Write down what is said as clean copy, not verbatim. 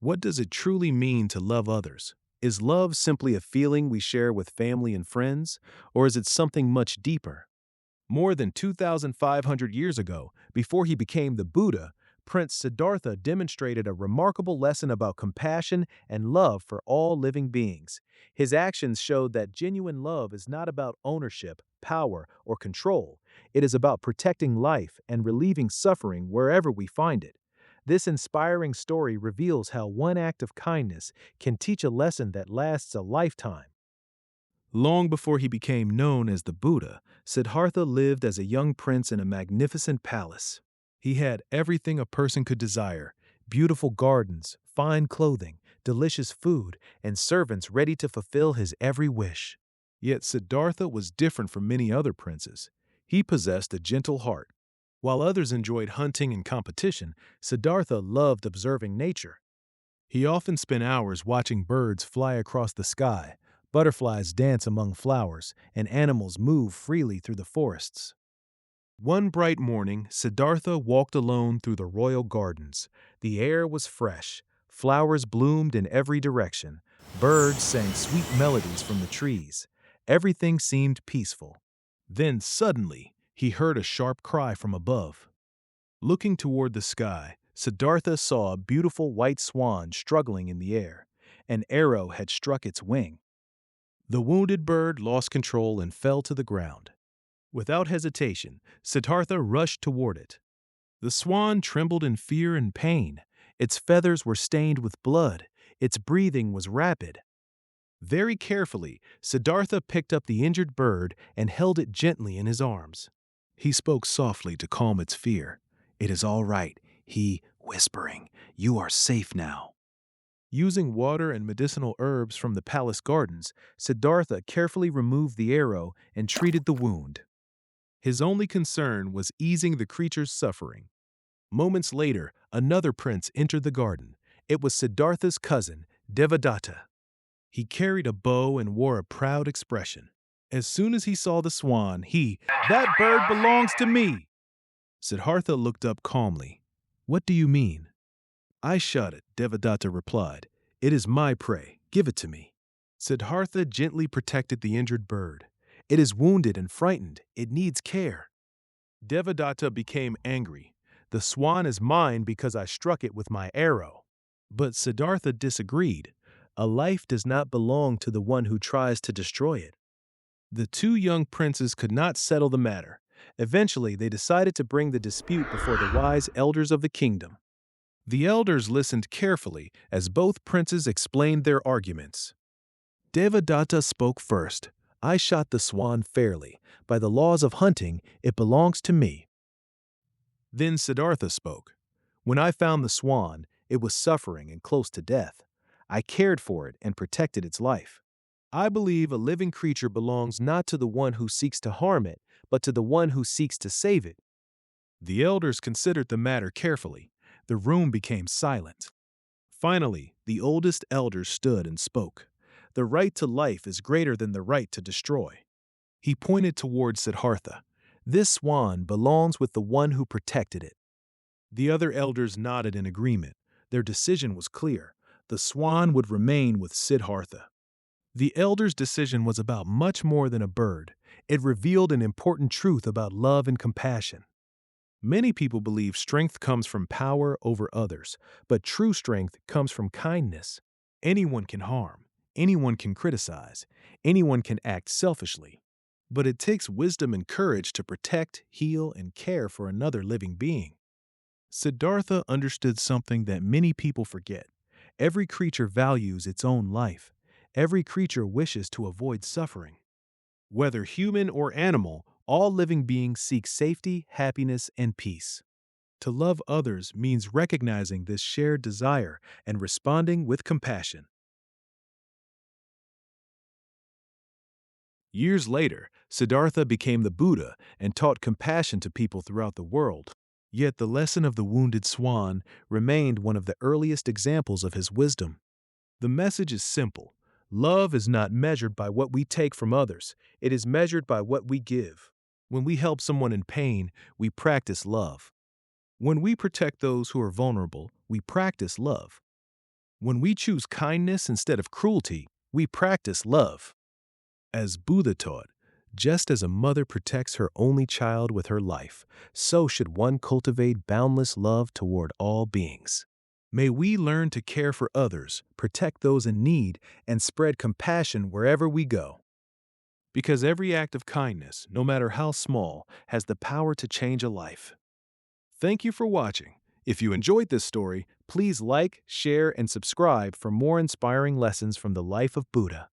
What does it truly mean to love others? Is love simply a feeling we share with family and friends, or is it something much deeper? More than 2,500 years ago, before he became the Buddha, Prince Siddhartha demonstrated a remarkable lesson about compassion and love for all living beings. His actions showed that genuine love is not about ownership, power, or control. It is about protecting life and relieving suffering wherever we find it. This inspiring story reveals how one act of kindness can teach a lesson that lasts a lifetime. Long before he became known as the Buddha, Siddhartha lived as a young prince in a magnificent palace. He had everything a person could desire: beautiful gardens, fine clothing, delicious food, and servants ready to fulfill his every wish. Yet Siddhartha was different from many other princes. He possessed a gentle heart. While others enjoyed hunting and competition, Siddhartha loved observing nature. He often spent hours watching birds fly across the sky, butterflies dance among flowers, and animals move freely through the forests. One bright morning, Siddhartha walked alone through the royal gardens. The air was fresh, flowers bloomed in every direction, birds sang sweet melodies from the trees. Everything seemed peaceful. Then suddenly, he heard a sharp cry from above. Looking toward the sky, Siddhartha saw a beautiful white swan struggling in the air. An arrow had struck its wing. The wounded bird lost control and fell to the ground. Without hesitation, Siddhartha rushed toward it. The swan trembled in fear and pain. Its feathers were stained with blood. Its breathing was rapid. Very carefully, Siddhartha picked up the injured bird and held it gently in his arms. He spoke softly to calm its fear. "It is all right," he whispering. "You are safe now." Using water and medicinal herbs from the palace gardens, Siddhartha carefully removed the arrow and treated the wound. His only concern was easing the creature's suffering. Moments later, another prince entered the garden. It was Siddhartha's cousin, Devadatta. He carried a bow and wore a proud expression. As soon as he saw the swan, "That bird belongs to me!" Siddhartha looked up calmly. "What do you mean?" "I shot it," Devadatta replied. "It is my prey. Give it to me." Siddhartha gently protected the injured bird. "It is wounded and frightened. It needs care." Devadatta became angry. "The swan is mine because I struck it with my arrow." But Siddhartha disagreed. A life does not belong to the one who tries to destroy it. The two young princes could not settle the matter. Eventually, they decided to bring the dispute before the wise elders of the kingdom. The elders listened carefully as both princes explained their arguments. Devadatta spoke first. "I shot the swan fairly. By the laws of hunting, it belongs to me." Then Siddhartha spoke. "When I found the swan, it was suffering and close to death. I cared for it and protected its life. I believe a living creature belongs not to the one who seeks to harm it, but to the one who seeks to save it." The elders considered the matter carefully. The room became silent. Finally, the oldest elder stood and spoke. "The right to life is greater than the right to destroy." He pointed toward Siddhartha. "This swan belongs with the one who protected it." The other elders nodded in agreement. Their decision was clear. The swan would remain with Siddhartha. The elders' decision was about much more than a bird. It revealed an important truth about love and compassion. Many people believe strength comes from power over others, but true strength comes from kindness. Anyone can harm, anyone can criticize, anyone can act selfishly. But it takes wisdom and courage to protect, heal, and care for another living being. Siddhartha understood something that many people forget. Every creature values its own life. Every creature wishes to avoid suffering. Whether human or animal, all living beings seek safety, happiness, and peace. To love others means recognizing this shared desire and responding with compassion. Years later, Siddhartha became the Buddha and taught compassion to people throughout the world. Yet the lesson of the wounded swan remained one of the earliest examples of his wisdom. The message is simple. Love is not measured by what we take from others. It is measured by what we give. When we help someone in pain, we practice love. When we protect those who are vulnerable, we practice love. When we choose kindness instead of cruelty, we practice love. As Buddha taught, just as a mother protects her only child with her life, so should one cultivate boundless love toward all beings. May we learn to care for others, protect those in need, and spread compassion wherever we go. Because every act of kindness, no matter how small, has the power to change a life. Thank you for watching. If you enjoyed this story, please like, share, and subscribe for more inspiring lessons from the life of Buddha.